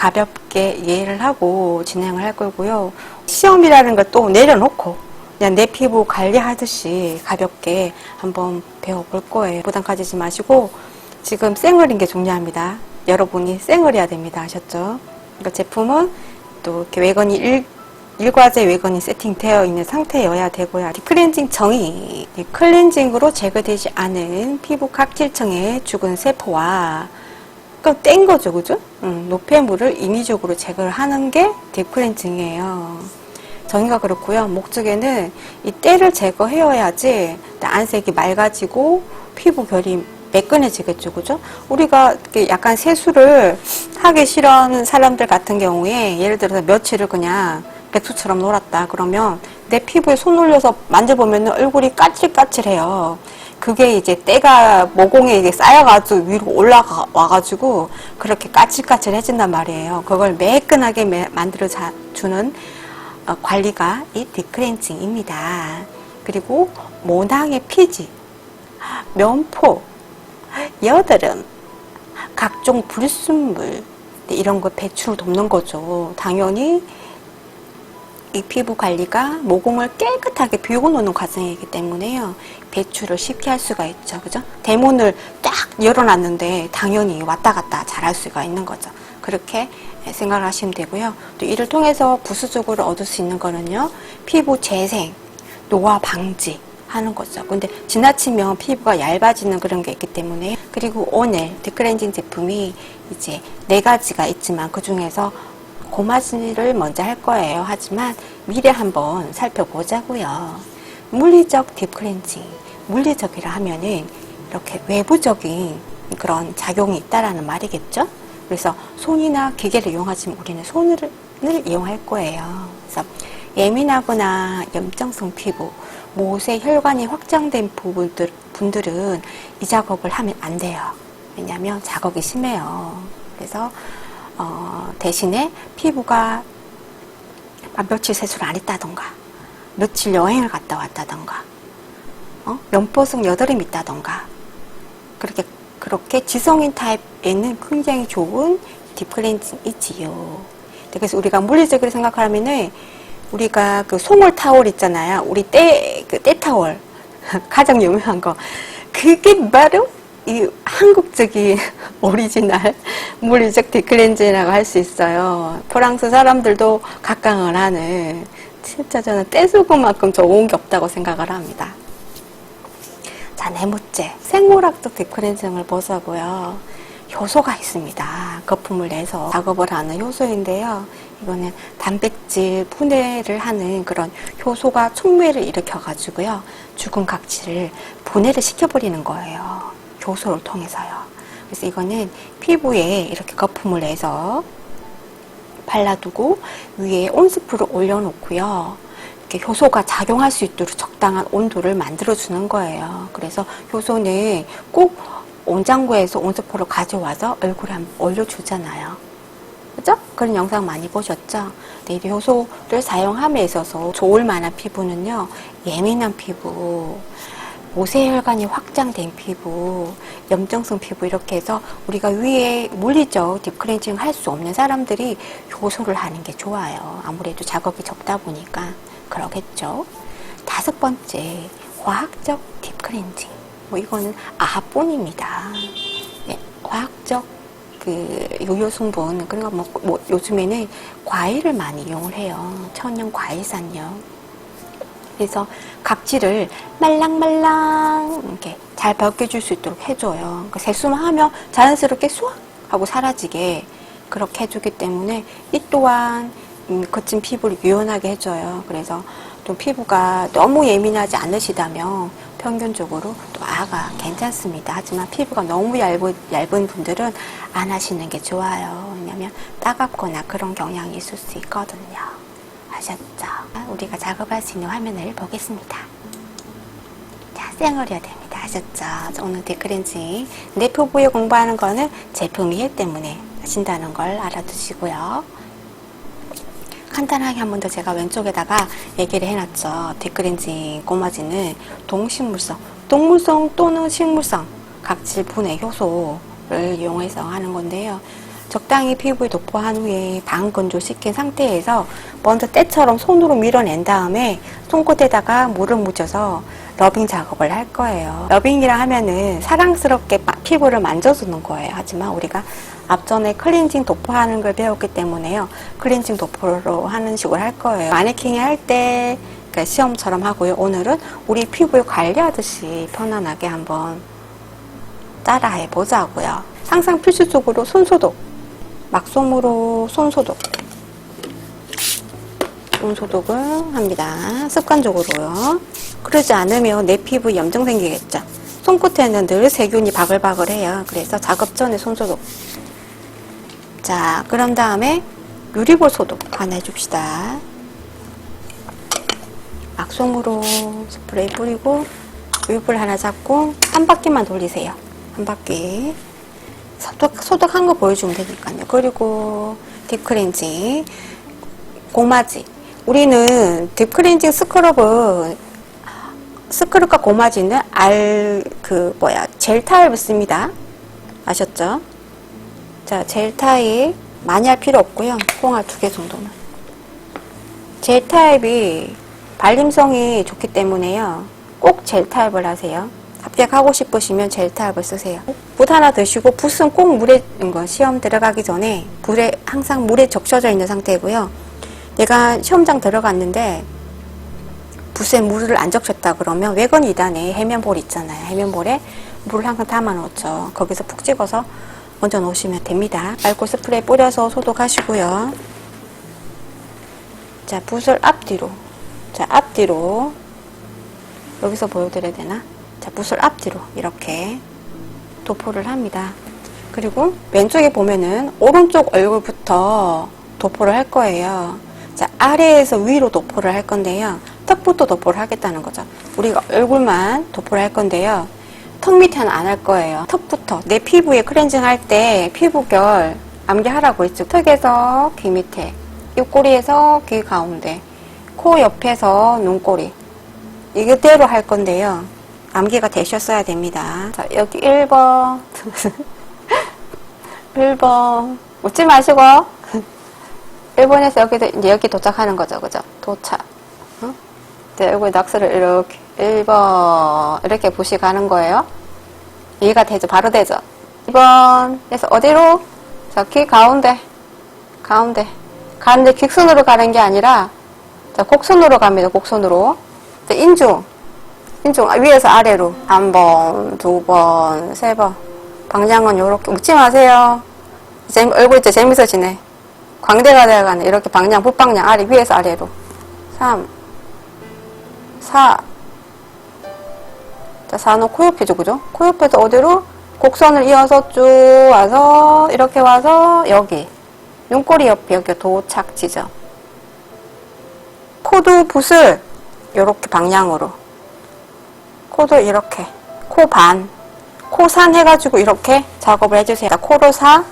가볍게 이해를 하고 진행을 할 거고요. 시험이라는 것도 내려놓고 그냥 내 피부 관리하듯이 가볍게 한번 배워볼 거예요. 부담 가지지 마시고 지금 생얼인 게 중요합니다. 여러분이 생얼이어야 됩니다. 아셨죠? 그러니까 제품은 또 이렇게 외건이 일과제 외건이 세팅되어 있는 상태여야 되고요. 딥클렌징 정의, 클렌징으로 제거되지 않은 피부 각질층의 죽은 세포와 그럼 뗀 거죠, 그죠? 노폐물을 인위적으로 제거를 하는 게 딥클렌징이에요. 정의가 그렇고요. 목적에는 이 때를 제거해야지 안색이 맑아지고 피부 결이 매끈해지겠죠, 그죠? 우리가 약간 세수를 하기 싫어하는 사람들 같은 경우에 예를 들어서 며칠을 그냥 백수처럼 놀았다 그러면 내 피부에 손 올려서 만져보면 얼굴이 까칠까칠해요. 그게 이제 때가 모공에 이제 쌓여가지고 위로 올라가 와가지고 그렇게 까칠까칠해진단 말이에요. 그걸 매끈하게 만들어 주는 관리가 이 딥클렌징입니다. 그리고 모낭의 피지, 면포, 여드름, 각종 불순물 이런 거 배출을 돕는 거죠. 당연히 이 피부 관리가 모공을 깨끗하게 비워놓는 과정이기 때문에요. 배출을 쉽게 할 수가 있죠. 그죠? 대문을 딱 열어놨는데 당연히 왔다 갔다 잘 할 수가 있는 거죠. 그렇게 생각을 하시면 되고요. 또 이를 통해서 부수적으로 얻을 수 있는 거는요. 피부 재생, 노화 방지 하는 거죠. 근데 지나치면 피부가 얇아지는 그런 게 있기 때문에 그리고 오늘 딥클렌징 제품이 이제 4가지가 있지만 그 중에서 고마지를 먼저 할 거예요. 하지만 미리 한번 살펴보자고요. 물리적 딥클렌징, 물리적이라 하면은 이렇게 외부적인 그런 작용이 있다라는 말이겠죠. 그래서 손이나 기계를 이용하지만 우리는 손을 이용할 거예요. 그래서 예민하거나 염증성 피부, 못에 혈관이 확장된 분들은 이 작업을 하면 안 돼요. 왜냐하면 자극이 심해요. 그래서 대신에 피부가 며칠 세수를 안 했다던가 며칠 여행을 갔다 왔다던가 면포성 여드름이 있다던가 그렇게 지성인 타입에는 굉장히 좋은 딥클렌징이지요. 그래서 우리가 물리적으로 생각하면은 우리가 그 송월 타월 있잖아요. 우리 때 타월 가장 유명한 거 그게 바로 이 한국적인 오리지널 물리적 딥클렌징이라고 할 수 있어요. 프랑스 사람들도 각광을 하는 진짜 저는 떼수구만큼 좋은 게 없다고 생각을 합니다. 자, 4번째 생물학적 딥클렌징을 보자고요. 효소가 있습니다. 거품을 내서 작업을 하는 효소인데요. 이거는 단백질 분해를 하는 그런 효소가 촉매를 일으켜 가지고요. 죽은 각질을 분해를 시켜버리는 거예요. 효소를 통해서요. 그래서 이거는 피부에 이렇게 거품을 내서 발라두고 위에 온스프를 올려놓고요. 이렇게 효소가 작용할 수 있도록 적당한 온도를 만들어주는 거예요. 그래서 효소는 꼭 온장고에서 온스프를 가져와서 얼굴에 한번 올려주잖아요. 그죠? 그런 영상 많이 보셨죠? 네, 이 효소를 사용함에 있어서 좋을 만한 피부는요. 예민한 피부, 모세혈관이 확장된 피부, 염증성 피부 이렇게 해서 우리가 위에 물리적 딥클렌징 할 수 없는 사람들이 효소를 하는 게 좋아요. 아무래도 작업이 적다 보니까 그러겠죠. 5번째, 화학적 딥클렌징. 이거는 아합본입니다. 네, 화학적 유효 성분, 그러니까 요즘에는 과일을 많이 이용을 해요. 천연 과일산요. 그래서 각질을 말랑말랑 이렇게 잘 벗겨줄 수 있도록 해줘요. 그러니까 세수만 하면 자연스럽게 쏙 하고 사라지게 그렇게 해주기 때문에 이 또한 거친 피부를 유연하게 해줘요. 그래서 또 피부가 너무 예민하지 않으시다면 평균적으로 또 아가 괜찮습니다. 하지만 피부가 너무 얇은 분들은 안 하시는 게 좋아요. 왜냐면 따갑거나 그런 경향이 있을 수 있거든요. 아셨죠? 우리가 작업할 수 있는 화면을 보겠습니다. 자, 생얼이어야 됩니다. 아셨죠? 오늘 딥클렌징. 내 피부에 공부하는 거는 제품이기 때문에 하신다는 걸 알아두시고요. 간단하게 한 번 더 제가 왼쪽에다가 얘기를 해놨죠. 딥클렌징 꼬마지는 동식물성, 동물성 또는 식물성 각질 분해 효소를 이용해서 하는 건데요. 적당히 피부에 도포한 후에 반건조시킨 상태에서 먼저 때처럼 손으로 밀어낸 다음에 손끝에다가 물을 묻혀서 러빙 작업을 할 거예요. 러빙이라 하면은 사랑스럽게 피부를 만져주는 거예요. 하지만 우리가 앞전에 클렌징 도포하는 걸 배웠기 때문에요. 클렌징 도포로 하는 식으로 할 거예요. 마네킹 할 때 시험처럼 하고요. 오늘은 우리 피부에 관리하듯이 편안하게 한번 따라해 보자고요. 항상 필수적으로 손소독, 막솜으로 손소독을 합니다. 습관적으로요. 그러지 않으면 내 피부에 염증 생기겠죠. 손끝에는 늘 세균이 바글바글해요. 그래서 작업 전에 손소독. 자, 그런 다음에 유리볼 소독 하나 해줍시다. 막솜으로 스프레이 뿌리고 유리볼 하나 잡고 한 바퀴만 돌리세요. 한 바퀴. 소독한 거 보여주면 되니까요. 그리고 딥클렌징, 고마지. 우리는 딥클렌징 스크럽과 고마지는 젤 타입을 씁니다. 아셨죠? 자, 젤 타입 많이 할 필요 없고요. 콩알 2개 정도만. 젤 타입이 발림성이 좋기 때문에요. 꼭 젤 타입을 하세요. 합격하고 싶으시면 젤 타입을 쓰세요. 붓 하나 드시고, 붓은 꼭 물에, 시험 들어가기 전에 항상 물에 적셔져 있는 상태고요. 내가 시험장 들어갔는데 붓에 물을 안 적셨다 그러면 외건 2단에 해면볼 있잖아요. 해면볼에 물을 항상 담아 놓죠. 거기서 푹 찍어서 얹어 놓으시면 됩니다. 알코올 스프레이 뿌려서 소독하시고요. 자, 붓을 앞뒤로. 자, 앞뒤로. 여기서 보여드려야 되나? 자, 붓을 앞뒤로 이렇게 도포를 합니다. 그리고 왼쪽에 보면은 오른쪽 얼굴부터 도포를 할 거예요. 자, 아래에서 위로 도포를 할 건데요. 턱부터 도포를 하겠다는 거죠. 우리가 얼굴만 도포를 할 건데요. 턱 밑에는 안 할 거예요. 턱부터. 내 피부에 클렌징 할 때 피부결 암기하라고 했죠. 턱에서 귀 밑에, 입꼬리에서 귀 가운데, 코 옆에서 눈꼬리. 이대로 할 건데요. 암기가 되셨어야 됩니다. 자, 여기 1번. 1번. 웃지 마시고. 1번에서 이제 여기 도착하는 거죠. 그죠? 도착. 어? 네, 얼굴 낙서를 이렇게 1번 이렇게 보시 가는 거예요. 이해가 되죠? 바로 되죠? 2번에서 어디로? 자, 귀 가운데. 가는데 귓선으로 가는 게 아니라 자, 곡선으로 갑니다. 곡선으로. 자, 인중 위에서 아래로 1번, 2번, 3번. 방향은 요렇게. 웃지 마세요. 얼굴 이제 재밌어지네. 광대가 되어가네. 이렇게 방향, 붓방향, 아래, 위에서 아래로. 3, 4. 자, 4는 코 옆이죠, 그죠? 코 옆에서 어디로? 곡선을 이어서 쭉 와서, 이렇게 와서, 여기. 눈꼬리 옆에, 여기 도착 지점. 코도 붓을, 요렇게 방향으로. 코도 이렇게. 코 반. 코 산 해가지고, 이렇게 작업을 해주세요. 코로 4.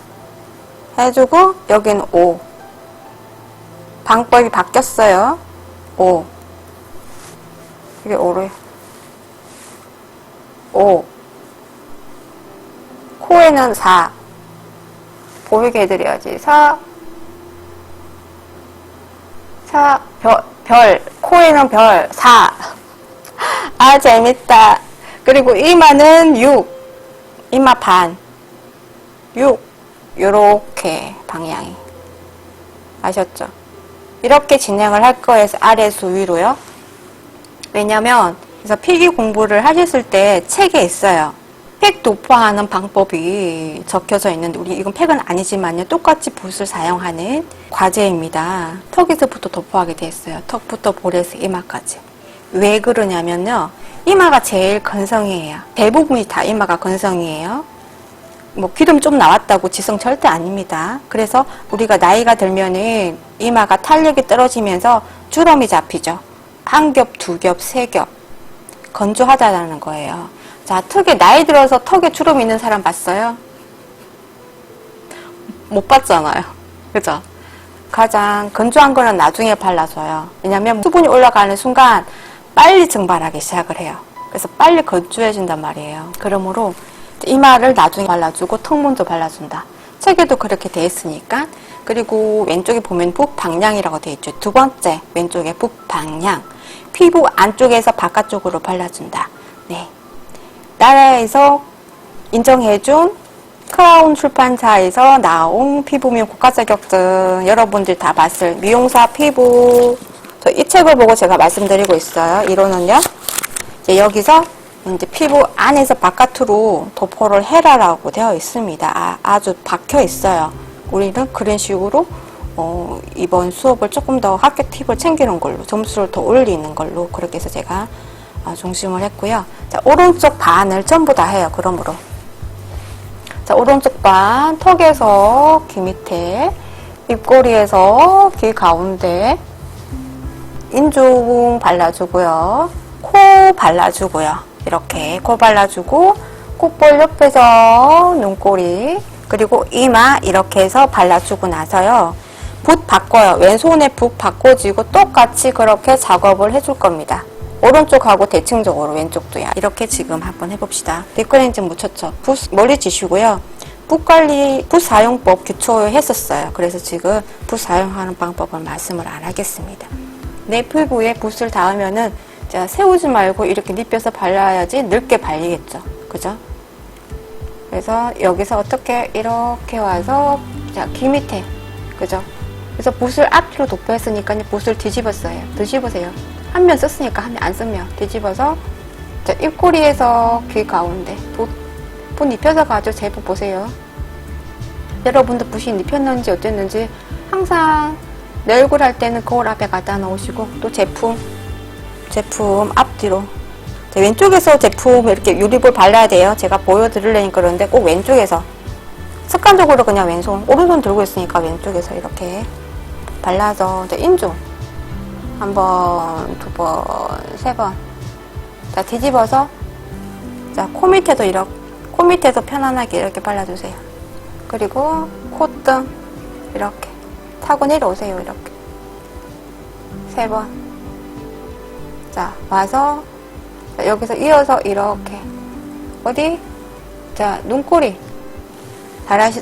해주고 여기는 5. 방법이 바뀌었어요. 5. 이게 5로 5. 코에는 4. 보이게 해드려야지. 4. 별. 코에는 별. 4. 아, 재밌다. 그리고 이마는 6. 이마 반. 6. 요렇게 방향이. 아셨죠? 이렇게 진행을 할 거예요. 아래에서 위로요. 왜냐면 그래서 필기 공부를 하셨을 때 책에 있어요. 팩 도포하는 방법이 적혀져 있는데 우리 이건 팩은 아니지만요. 똑같이 붓을 사용하는 과제입니다. 턱에서부터 도포하게 돼 있어요. 턱부터 볼에서 이마까지. 왜 그러냐면요. 이마가 제일 건성이에요. 대부분이 다 이마가 건성이에요. 뭐 기름 좀 나왔다고 지성 절대 아닙니다. 그래서 우리가 나이가 들면은 이마가 탄력이 떨어지면서 주름이 잡히죠. 한 겹, 두 겹, 세 겹. 건조하다라는 거예요. 자, 턱에 나이 들어서 턱에 주름 있는 사람 봤어요? 못 봤잖아요. 그죠? 가장 건조한 거는 나중에 발라줘요. 왜냐면 수분이 올라가는 순간 빨리 증발하기 시작을 해요. 그래서 빨리 건조해진단 말이에요. 그러므로 이마를 나중에 발라주고 턱 먼저 발라준다. 책에도 그렇게 돼 있으니까. 그리고 왼쪽에 보면 북방향이라고 되어 있죠. 두 번째 왼쪽에 북방향. 피부 안쪽에서 바깥쪽으로 발라준다. 네. 나라에서 인정해준 크라운 출판사에서 나온 피부미용 국가 자격증, 여러분들 다 봤을 미용사 피부. 이 책을 보고 제가 말씀드리고 있어요. 이론은요. 이제 여기서 이제 피부 안에서 바깥으로 도포를 해라라고 되어 있습니다. 아주 박혀 있어요. 우리는 그런 식으로 이번 수업을 조금 더 학교 팁을 챙기는 걸로, 점수를 더 올리는 걸로 그렇게 해서 제가 중심을 했고요. 자, 오른쪽 반을 전부 다 해요. 그러므로 자, 오른쪽 반 턱에서 귀 밑에, 입꼬리에서 귀 가운데, 인중 발라주고요. 코 발라주고요. 이렇게 코 발라주고, 콧볼 옆에서 눈꼬리, 그리고 이마 이렇게 해서 발라주고 나서요. 붓 바꿔요. 왼손에 붓 바꿔주고 똑같이 그렇게 작업을 해줄 겁니다. 오른쪽하고 대칭적으로 왼쪽도야. 이렇게 지금 한번 해봅시다. 립클렌즈 묻혔죠. 붓 머리 지시고요. 붓 관리, 붓 사용법 기초했었어요. 그래서 지금 붓 사용하는 방법을 말씀을 안 하겠습니다. 내 피부에 붓을 닿으면은 자, 세우지 말고 이렇게 눕혀서 발라야지 넓게 발리겠죠. 그죠? 그래서 여기서 어떻게 이렇게 와서 자, 귀 밑에. 그죠? 그래서 붓을 앞뒤로 도포했으니까 붓을 뒤집었어요. 뒤집으세요. 한 면 썼으니까 한 면 안 쓰면 뒤집어서 자, 입꼬리에서 귀 가운데 붓 입혀서 가죠. 제 붓 보세요. 여러분도 붓이 입혔는지 어땠는지 항상 내 얼굴 할 때는 거울 앞에 갖다 놓으시고 또 제품 앞뒤로 자, 왼쪽에서 제품 이렇게 유리볼 발라야 돼요. 제가 보여드리려니까 그러는데 꼭 왼쪽에서 습관적으로 그냥 왼손 오른손 들고 있으니까 왼쪽에서 이렇게 발라서 자, 인중 한 번, 두 번, 세 번. 자, 뒤집어서, 자, 코 밑에도 코 밑에도 편안하게 이렇게 발라주세요. 그리고 콧등, 이렇게. 타고 내려오세요, 이렇게. 세 번. 자, 와서, 자, 여기서 이어서 이렇게. 어디? 자, 눈꼬리.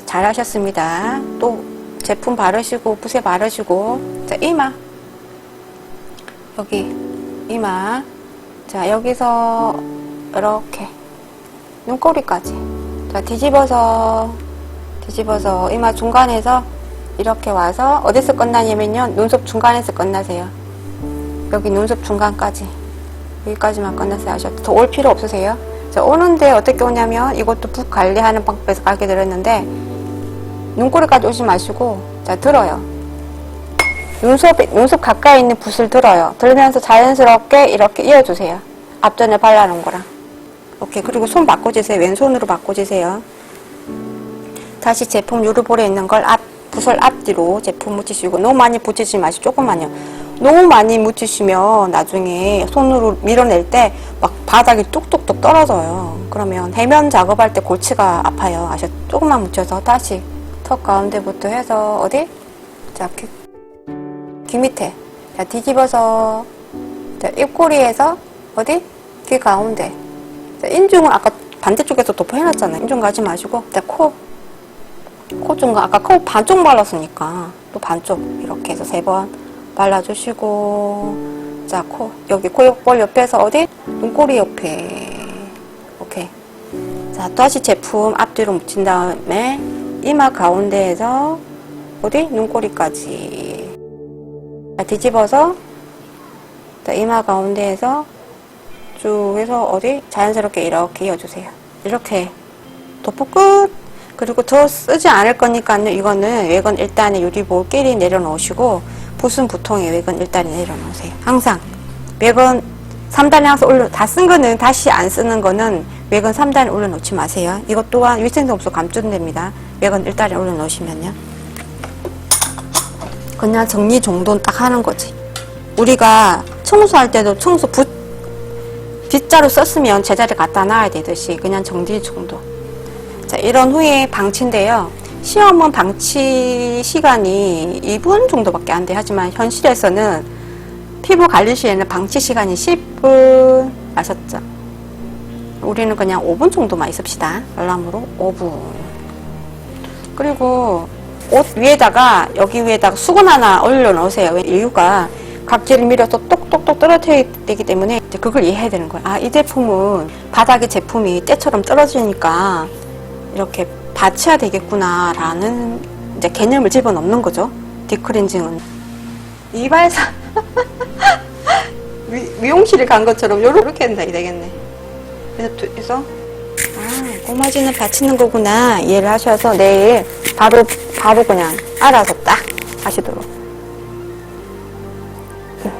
잘하셨습니다. 또, 제품 바르시고, 붓에 바르시고, 자, 이마. 여기 이마 자 여기서 이렇게 눈꼬리까지 자 뒤집어서 이마 중간에서 이렇게 와서 어디서 끝나냐면요 눈썹 중간에서 끝나세요. 여기 눈썹 중간까지 여기까지만 끝났어요. 아셨죠? 더 올 필요 없으세요. 자 오는데 어떻게 오냐면 이것도 붓 관리하는 방법에서 알게 들었는데 눈꼬리까지 오지 마시고 자 들어요. 눈썹 가까이 있는 붓을 들어요. 들면서 자연스럽게 이렇게 이어주세요. 앞전에 발라놓은 거랑. 오케이. 그리고 손 바꿔주세요. 왼손으로 바꿔주세요. 다시 제품 유리볼에 있는 걸 붓을 앞뒤로 제품 묻히시고 너무 많이 묻히지 마시고 조금만요. 너무 많이 묻히시면 나중에 손으로 밀어낼 때 막 바닥이 뚝뚝뚝 떨어져요. 그러면 해면 작업할 때 골치가 아파요. 아셨죠? 조금만 묻혀서 다시 턱 가운데부터 해서 어디? 자, 귀 밑에 자 뒤집어서 자, 입꼬리에서 어디? 귀 가운데 자, 인중은 아까 반대쪽에서 도포해놨잖아요. 인중 가지 마시고 자, 코 중간 아까 코 반쪽 발랐으니까 또 반쪽 이렇게 해서 3번 발라주시고 자, 여기 코볼 옆에서 어디? 눈꼬리 옆에 오케이. 자, 다시 제품 앞뒤로 묻힌 다음에 이마 가운데에서 어디? 눈꼬리까지 자, 뒤집어서 자, 이마 가운데에서 쭉 해서 어디? 자연스럽게 이렇게 이어주세요. 이렇게 도포 끝! 그리고 더 쓰지 않을 거니까요. 이거는 외건 1단에 유리볼끼리 내려놓으시고 붓은 부통에 외건 1단에 내려놓으세요. 항상 외건 3단에 항상 다 쓴 거는 다시 안 쓰는 거는 외건 3단에 올려놓지 마세요. 이것 또한 위생점수 감점됩니다. 외건 1단에 올려놓으시면요. 그냥 정리 정돈 딱 하는 거지. 우리가 청소할 때도 청소 빗자루 썼으면 제자리 갖다 놔야 되듯이 그냥 정리 정돈. 자, 이런 후에 방치인데요. 시험은 방치 시간이 2분 정도밖에 안 돼. 하지만 현실에서는 피부 관리 시에는 방치 시간이 10분. 아셨죠? 우리는 그냥 5분 정도만 있읍시다. 알람으로 5분. 그리고 옷 위에다가 여기 위에다가 수건 하나 올려 놓으세요. 이유가 각질을 밀어서 똑똑똑 떨어뜨려야 되기 때문에 이제 그걸 이해해야 되는 거예요. 아, 이 제품은 바닥에 제품이 때처럼 떨어지니까 이렇게 받쳐야 되겠구나 라는 이제 개념을 집어넣는 거죠. 딥클렌징은 이발사 미용실에 간 것처럼 요렇게 한다 되겠네. 그래서 아, 꼬마지는 받치는 거구나 이해를 하셔서 내일 바로 그냥 알아서 딱 하시도록.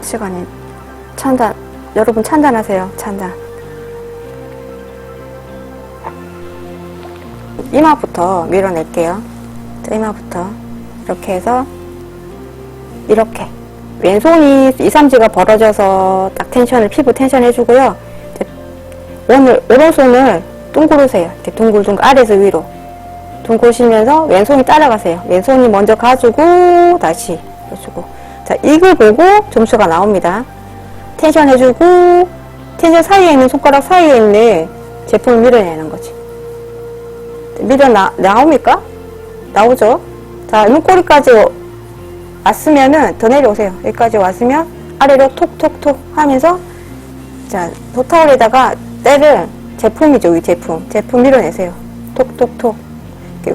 시간이 찬단, 여러분 찬단하세요. 찬단. 이마부터 밀어낼게요. 자, 이마부터 이렇게 해서 이렇게 왼손이 2, 3지가 벌어져서 딱 텐션을, 피부 텐션 해주고요. 오른손을 둥그르세요. 이렇게 둥글둥글 아래에서 위로 둥그시면서 왼손이 따라가세요. 왼손이 먼저 가지고 다시 해주고. 자, 이걸 보고 점수가 나옵니다. 텐션 해주고 텐션 사이에 있는 손가락 사이에 있는 제품을 밀어내는 거지. 나옵니까? 나오죠? 자, 눈꼬리까지 왔으면은 더 내려오세요. 여기까지 왔으면 아래로 톡톡톡 하면서 자, 돗타올에다가 때를 제품이죠. 이 제품 밀어내세요. 톡톡톡.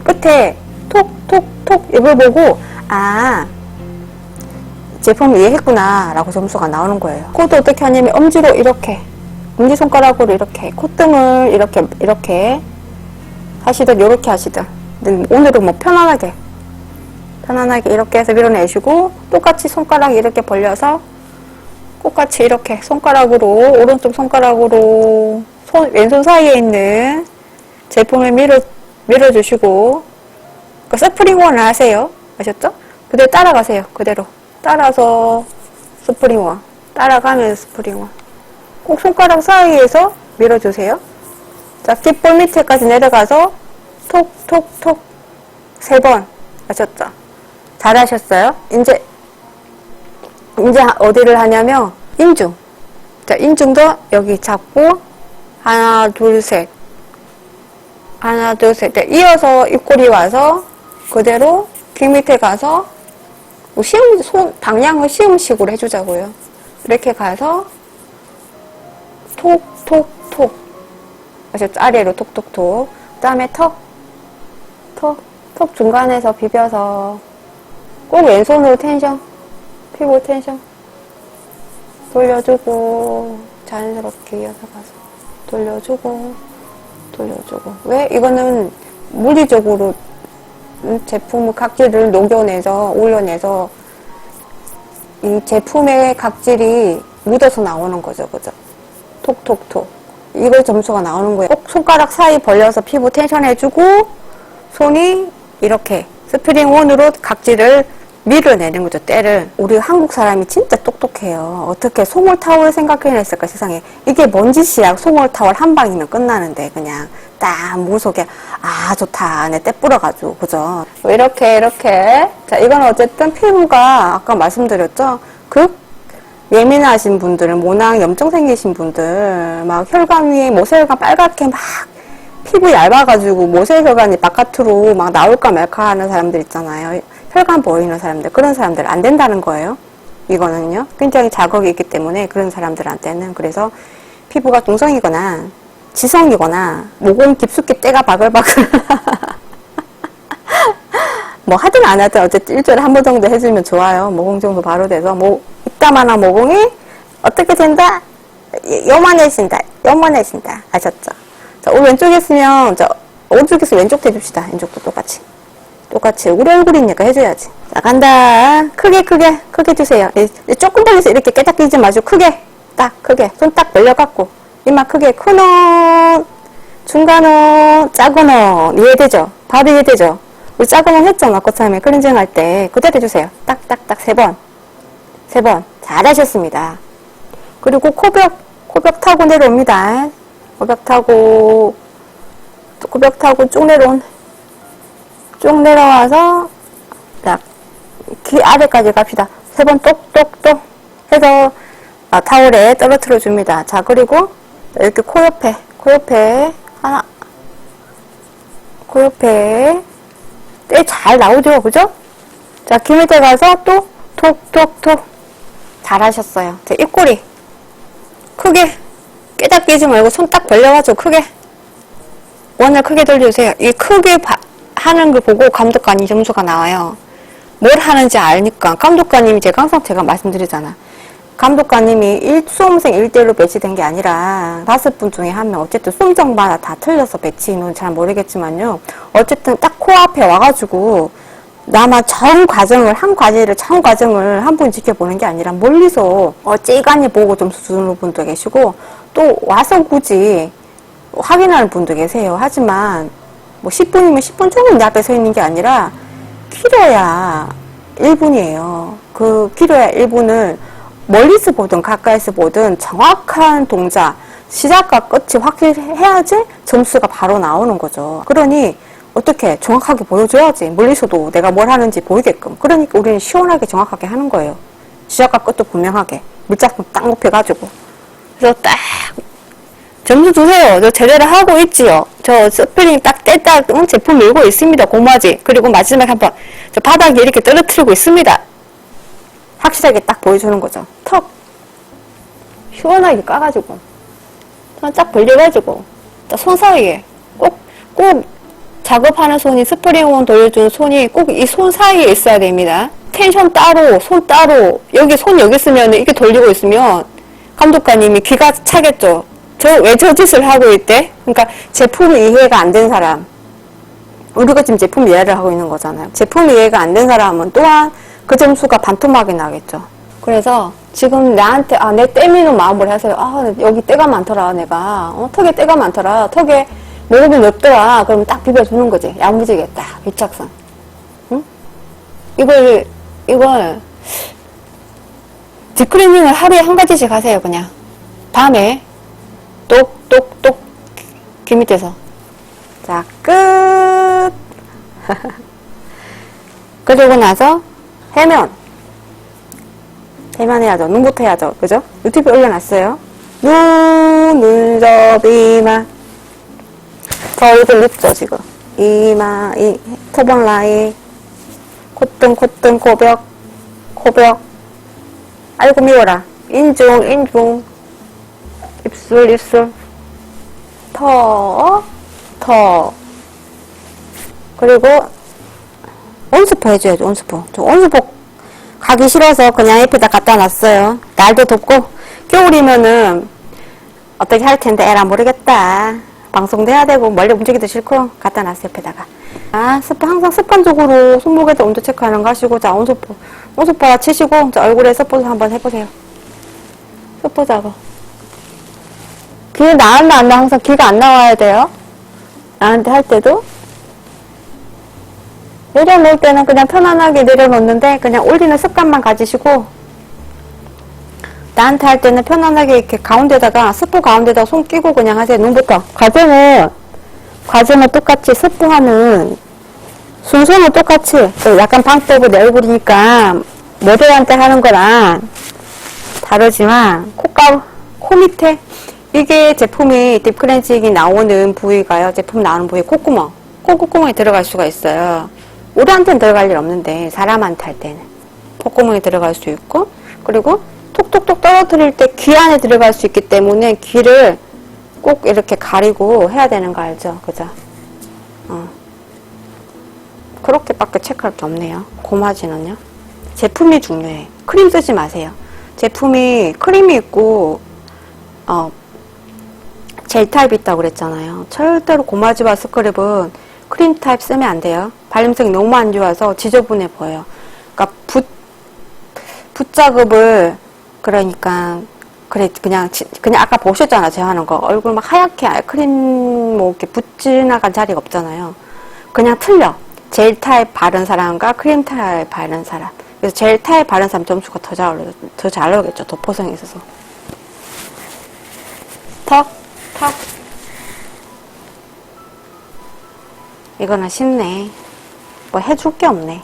끝에 톡톡톡 이걸 보고 아, 제품을 이해했구나 라고 점수가 나오는 거예요. 코도 어떻게 하냐면 엄지로 이렇게 엄지손가락으로 이렇게 콧등을 이렇게 하시든 요렇게 하시든 오늘은 뭐 편안하게 이렇게 해서 밀어내시고 똑같이 손가락 이렇게 벌려서 똑같이 이렇게 손가락으로 오른쪽 손가락으로 왼손 사이에 있는 제품을 밀어주시고 그 스프링원을 하세요. 아셨죠? 그대로 따라가세요. 그대로 따라서 스프링원 따라가면서 스프링원 꼭 손가락 사이에서 밀어주세요. 자, 깃볼 밑에까지 내려가서 톡톡톡 3번 하셨죠? 잘하셨어요? 이제 어디를 하냐면 인중. 자, 인중도 여기 잡고 하나 둘 셋 이어서 입꼬리 와서 그대로 귀 밑에 가서 방향을 시음식으로 해주자고요. 이렇게 가서 톡톡톡 아셨죠? 아래로 톡톡톡. 그 다음에 턱 중간에서 비벼서 꼭 왼손으로 피부 텐션 돌려주고 자연스럽게 이어서 가서 돌려주고 왜? 이거는 물리적으로 제품 각질을 녹여내서 올려내서 이 제품의 각질이 묻어서 나오는 거죠. 그죠? 톡톡톡 이걸 점수가 나오는 거예요. 꼭 손가락 사이 벌려서 피부 텐션 해주고 손이 이렇게 스프링온으로 각질을 밀어내는 거죠. 때를. 우리 한국 사람이 진짜 똑똑해요. 어떻게 송골타월 생각해냈을까 세상에. 이게 뭔 짓이야. 송골타월 한 방이면 끝나는데 그냥 딱 물 속에 아 좋다 안에 때 뿌려가지고 그죠. 이렇게 자, 이건 어쨌든 피부가 아까 말씀드렸죠. 예민하신 분들, 모낭 염증 생기신 분들, 막 혈관 위에 모세혈관 빨갛게 막 피부 얇아가지고 모세혈관이 바깥으로 막 나올까 말까 하는 사람들 있잖아요. 혈관 보이는 사람들, 그런 사람들 안 된다는 거예요. 이거는요. 굉장히 자극이 있기 때문에 그런 사람들한테는. 그래서 피부가 중성이거나 지성이거나 모공 깊숙이 때가 바글바글 뭐 하든 안 하든 어쨌든 일주일에 한 번 정도 해주면 좋아요. 모공 정도 바로 돼서 이따만한 모공이 어떻게 된다? 요만해진다. 아셨죠? 자, 왼쪽에 있으면 오른쪽에서 왼쪽 해줍시다. 왼쪽도 똑같이 우리 얼굴이니까 해줘야지. 자, 간다. 크게 주세요. 조금 벌려서 이렇게 깨딱 끼지 마시고 크게 손 딱 벌려갖고 이마 크게 큰 옷, 중간 옷, 작은 옷 이해되죠? 바로 이해되죠? 우리 작은 옷 했잖아. 꽃참에 클렌징 할 때 그대로 해주세요. 딱딱딱 3번 잘하셨습니다. 그리고 코벽 타고 내려옵니다. 코벽 타고 쭉 내려와서 딱 귀 아래까지 갑시다. 3번 똑똑똑 해서 타월에 떨어뜨려 줍니다. 자, 그리고 이렇게 코 옆에 하나, 코 옆에 때 잘 나오죠, 그죠? 자, 귀 밑에 가서 또 톡톡톡. 잘하셨어요. 자, 입꼬리 크게 깨작 끼지 말고 손 딱 벌려가지고 크게 원을 크게 돌려주세요. 이 크게 하는 걸 보고 감독관이 점수가 나와요. 뭘 하는지 아니까. 감독관님이 항상 제가 말씀드리잖아. 감독관님이 수험생 1대1로 배치된 게 아니라 5분 중에 1명, 어쨌든 수험생마다 다 틀려서 배치는 잘 모르겠지만요. 어쨌든 딱 코앞에 와가지고 나만 전 과정을, 한 과제를 전 과정을 한 분 지켜보는 게 아니라 멀리서 찌간히 보고 좀 수준의 분도 계시고 또 와서 굳이 확인하는 분도 계세요. 하지만 뭐 10분이면 10분 종일 내 앞에 서 있는 게 아니라 길어야 1분이에요. 그 길어야 1분을 멀리서 보든 가까이서 보든 정확한 동작, 시작과 끝이 확실해야지 점수가 바로 나오는 거죠. 그러니 어떻게 정확하게 보여줘야지. 멀리서도 내가 뭘 하는지 보이게끔. 그러니까 우리는 시원하게 정확하게 하는 거예요. 시작과 끝도 분명하게. 물짝품 딱 높여가지고. 그래서 딱 점수 주세요. 저 제대로 하고 있지요. 저 스프링 딱 뗐다 제품 밀고 있습니다. 고마지. 그리고 마지막에 한번 저 바닥에 이렇게 떨어뜨리고 있습니다. 확실하게 딱 보여주는 거죠. 턱 시원하게 까가지고 손 쫙 벌려가지고 손 사이에 꼭 작업하는 손이 스프링온 돌려주는 손이 꼭 이 손 사이에 있어야 됩니다. 텐션 따로 손 따로 여기 손 여기 있으면 이렇게 돌리고 있으면 감독관님이 귀가 차겠죠. 왜 저 짓을 하고 있대? 그러니까 제품이 이해가 안 된 사람, 우리가 지금 제품 이해를 하고 있는 거잖아요. 제품 이해가 안 된 사람은 또한 그 점수가 반토막이 나겠죠. 그래서 지금 나한테 내 때미는 마음을 해서 여기 때가 많더라 내가 턱에 때가 많더라 턱에 무릎이 넓더라 그러면 딱 비벼주는 거지. 야무지게 딱 비착선. 응? 이걸 딥클리닝을 하루에 한 가지씩 하세요. 그냥 밤에 똑똑똑 귀 밑에서. 자, 끝. 그러고 나서 해면 해야죠. 눈부터 해야죠. 그죠? 유튜브에 올려놨어요. 눈썹, 이마. 저 얼굴 립죠, 지금. 이마, 토본 라인. 콧등, 코벽. 아이고, 미워라. 인중. 입술. 턱. 그리고, 온수포 해줘야죠, 온수포. 저 온수포 가기 싫어서 그냥 옆에다 갖다 놨어요. 날도 덥고, 겨울이면은, 어떻게 할 텐데, 에라 모르겠다. 방송도 해야 되고, 멀리 움직이기도 싫고, 갖다 놨어요, 옆에다가. 항상 습관적으로 손목에도 온도 체크하는 거 하시고, 자, 온수포 치시고, 자, 얼굴에 서포트 한번 해보세요. 서포트하고. 귀 나왔나 안 나? 항상 귀가 안 나와야 돼요. 나한테 할 때도. 내려놓을 때는 그냥 편안하게 내려놓는데 그냥 올리는 습관만 가지시고 나한테 할 때는 편안하게 이렇게 가운데다가 스프 가운데다가 손 끼고 그냥 하세요. 눈부터. 과정은 똑같이 스프하는 순서는 똑같이 약간 방법은 내 얼굴이니까 모델한테 하는 거랑 다르지만 코 밑에 이게 제품이 딥클렌징이 나오는 부위가요. 제품 나오는 부위 콧구멍에 들어갈 수가 있어요. 우리한테는 들어갈 일 없는데 사람한테 할 때는 콧구멍에 들어갈 수 있고 그리고 톡톡톡 떨어뜨릴 때 귀 안에 들어갈 수 있기 때문에 귀를 꼭 이렇게 가리고 해야 되는 거 알죠? 그죠? 그렇게밖에 체크할 게 없네요. 고마지는요. 제품이 중요해. 크림 쓰지 마세요. 제품이 크림이 있고 젤 타입이 있다고 그랬잖아요. 절대로 고마지와 스크랩은 크림 타입 쓰면 안 돼요. 발림성이 너무 안 좋아서 지저분해 보여요. 그러니까 붓작업을 그냥 아까 보셨잖아. 제가 하는 거. 얼굴 막 하얗게 크림 뭐 이렇게 붓지 나간 자리가 없잖아요. 그냥 틀려. 젤 타입 바른 사람과 크림 타입 바른 사람. 그래서 젤 타입 바른 사람 점수가 더 잘 나오겠죠. 도포성이 있어서. 턱. 이거는 쉽네. 뭐 해줄 게 없네.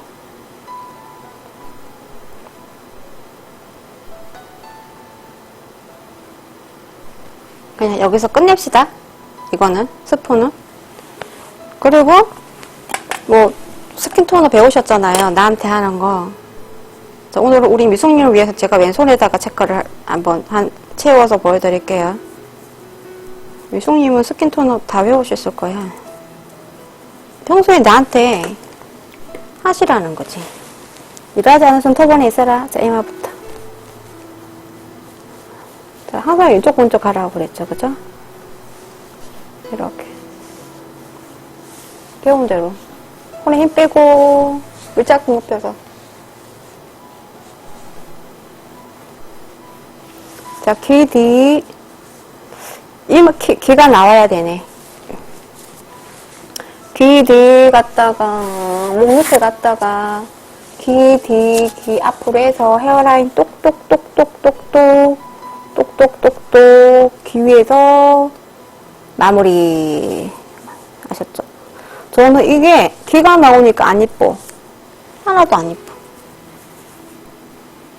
그냥 여기서 끝냅시다. 이거는 스푼은. 그리고 뭐 스킨토너 배우셨잖아요. 나한테 하는 거. 자, 오늘 우리 미숙님을 위해서 제가 왼손에다가 체크를 한번 채워서 보여드릴게요. 미숙님은 스킨토너 다 배우셨을 거야. 평소에 나한테 하시라는 거지. 일하지 않은 손 턱원에 있어라. 자, 이마부터. 자, 항상 왼쪽 오른쪽 하라고 그랬죠. 그죠? 이렇게. 배운 대로. 손에 힘 빼고, 물짝 높여서. 자, 귀 뒤. 귀가 나와야 되네. 귀 뒤 갔다가, 목 밑에 갔다가, 귀 뒤, 귀 앞으로 해서 헤어라인 똑똑똑똑똑똑, 똑똑똑똑, 귀 위에서 마무리. 아셨죠? 저는 이게 귀가 나오니까 안 이뻐. 하나도 안 이뻐.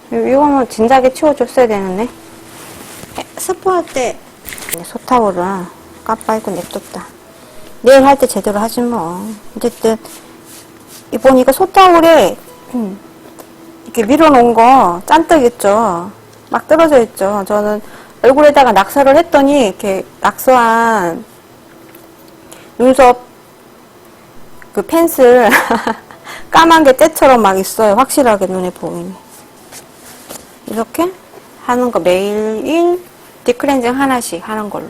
이거는 진작에 치워줬어야 되는데. 스포할 때 소타올을 까빠이고 냅뒀다. 내일 할 때 제대로 하지 뭐. 어쨌든 보니까 소타올에 이렇게 밀어놓은 거 짠떡 있죠. 막 떨어져 있죠. 저는 얼굴에다가 낙서를 했더니 이렇게 낙서한 눈썹 그 펜슬 까만 게 때처럼 막 있어요. 확실하게 눈에 보이네. 이렇게 하는 거 매일 딥클렌징 하나씩 하는 걸로.